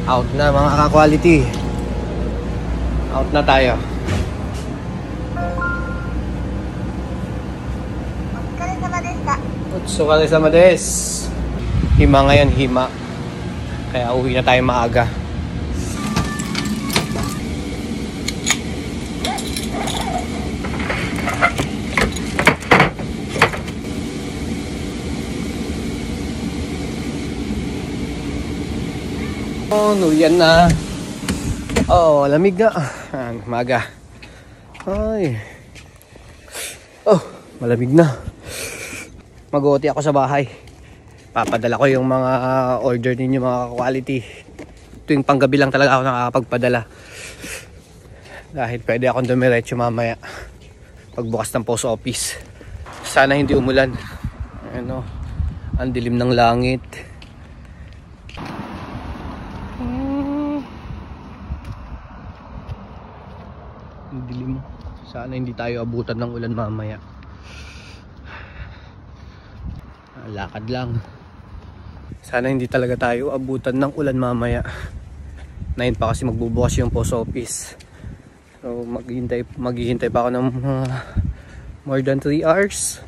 Out na mga ka-quality. Out na tayo. Otsukare sama desu. Hima ngayon, hima. Kaya uwi na tayo maaga. Oh, nuyan na. Oh, lamig na. Maga. Ay. Oh, malamig na. Mag-uoti ako sa bahay. Papadala ko yung mga order ninyo mga quality. Tuwing panggabi lang talaga ako nakakapagpadala. Dahil pwede akong dumiretso mamaya pagbukas ng post office. Sana hindi umulan. Ano, ang dilim ng langit. Dilim. Sana hindi tayo abutan ng ulan mamaya. Lakad lang. Sana hindi talaga tayo abutan ng ulan mamaya. 9 pa kasi magbubukas yung post office. So maghihintay pa ako ng more than 3 hours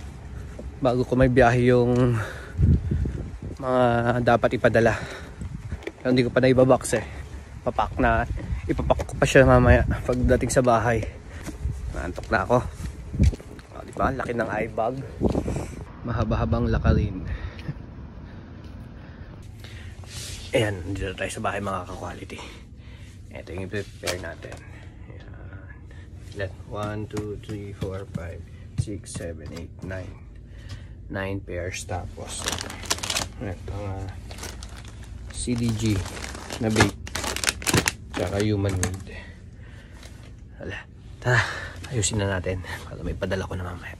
bago ko may biyahe yung mga dapat ipadala. Pero hindi ko pa na ibabox eh. Ipapak ko pa siya mamaya pagdating sa bahay. Naantok na ako. O, diba? Laki ng eye bag. Mahaba-habang lakarin. Ayan, dito tayo sa bahay mga ka-quality. Ito yung i-prepare natin. Ayan. 1, 2, 3, 4, 5, 6, 7, 8, 9. 9 pairs tapos. Ito ang CDG na bake. Tsaka human made. Hala, tara, ayusin na natin para may padala ko na mamaya.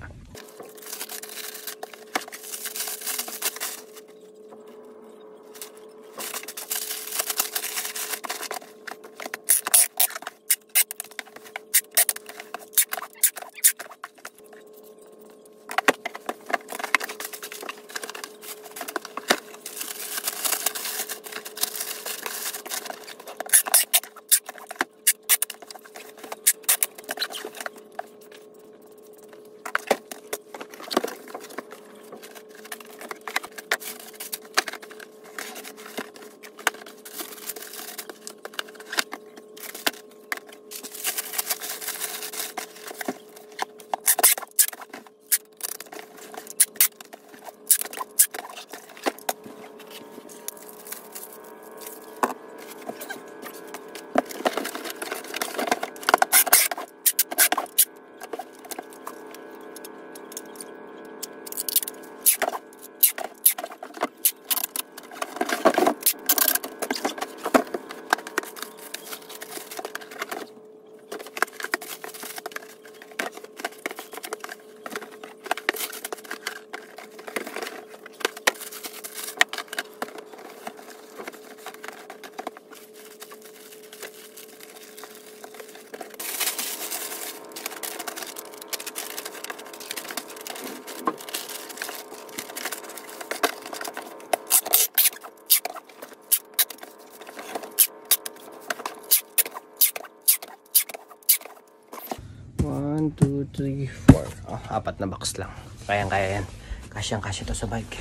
One, 2, 3, 4. Oh, 4 na box lang. Kayang-kaya yan. Kasyang-kasya to sa bike.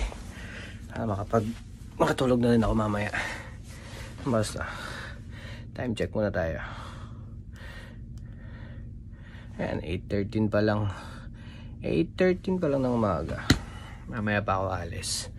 Makatulog na rin ako mamaya. Basta. Time check muna tayo. Ayan, 8:13 pa lang. 8:13 pa lang ng umaga. Mamaya pa ako alis.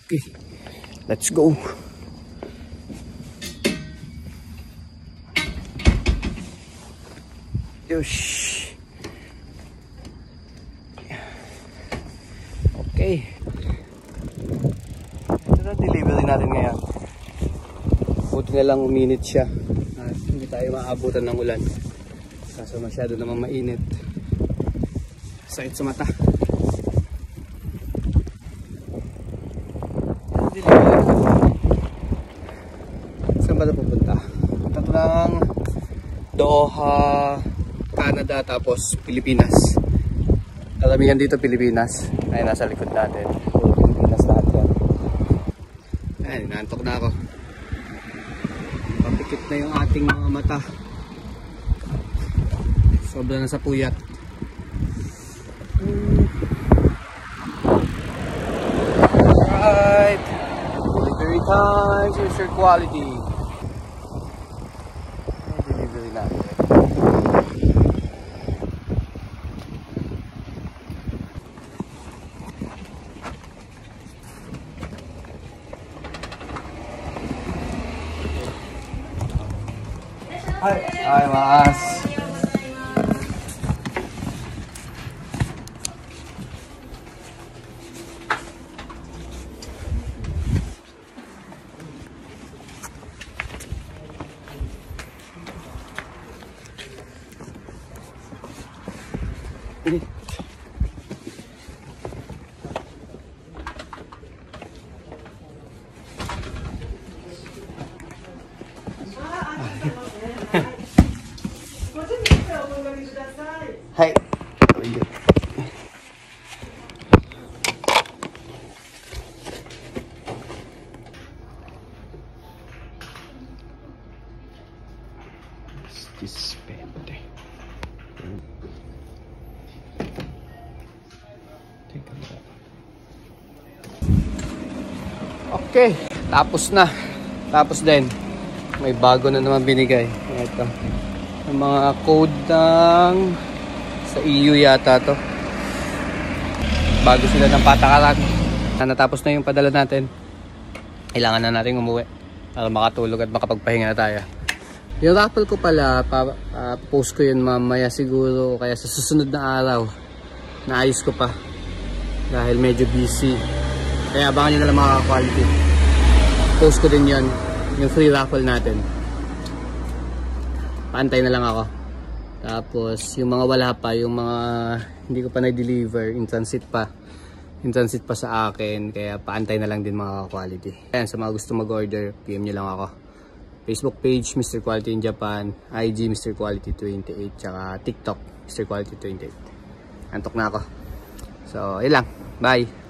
Okay, let's go. Yosh. Okay. Ito na delivery natin ngayon. Buti na lang uminit siya. Hindi tayo maabutan ng ulan. Kaso masyado naman mainit. Sakit sa mata. Doha, Canada, tapos Pilipinas. Karamihan dito Pilipinas. Ay, nasa likod natin. Pilipinas lahat yan. Ayan, inaantok na ako. Papikit na yung ating mga mata. Sobra na sa puyat. Alright. Delivery time, Mr. Quality. Delivery natin. Hi, Mas. Hi. Dispende. Okay, tapos na. Tapos din. May bago na naman binigay. Ito. Yung mga code ng sa EU yata to. Bago sila ng patakaran. Natapos na yung padala natin. Kailangan na natin umuwi para makatulog at makapagpahinga na tayo. Yung raffle ko pala, post ko yun mamaya siguro, kaya sa susunod na araw naayos ko pa dahil medyo busy. Kaya abangan nyo na lang mga quality. Post ko din yun, yung free raffle natin. Paantay na lang ako. Tapos yung mga wala pa, yung mga hindi ko pa na-deliver, in transit pa sa akin, kaya paantay na lang din mga quality. Ayan, sa mga gusto mag-order, PM nyo lang ako. Facebook page Mr. Quality in Japan, IG Mr. Quality 28, tsaka TikTok Mr. Quality 28. Antok na ako. So, yun lang. Bye!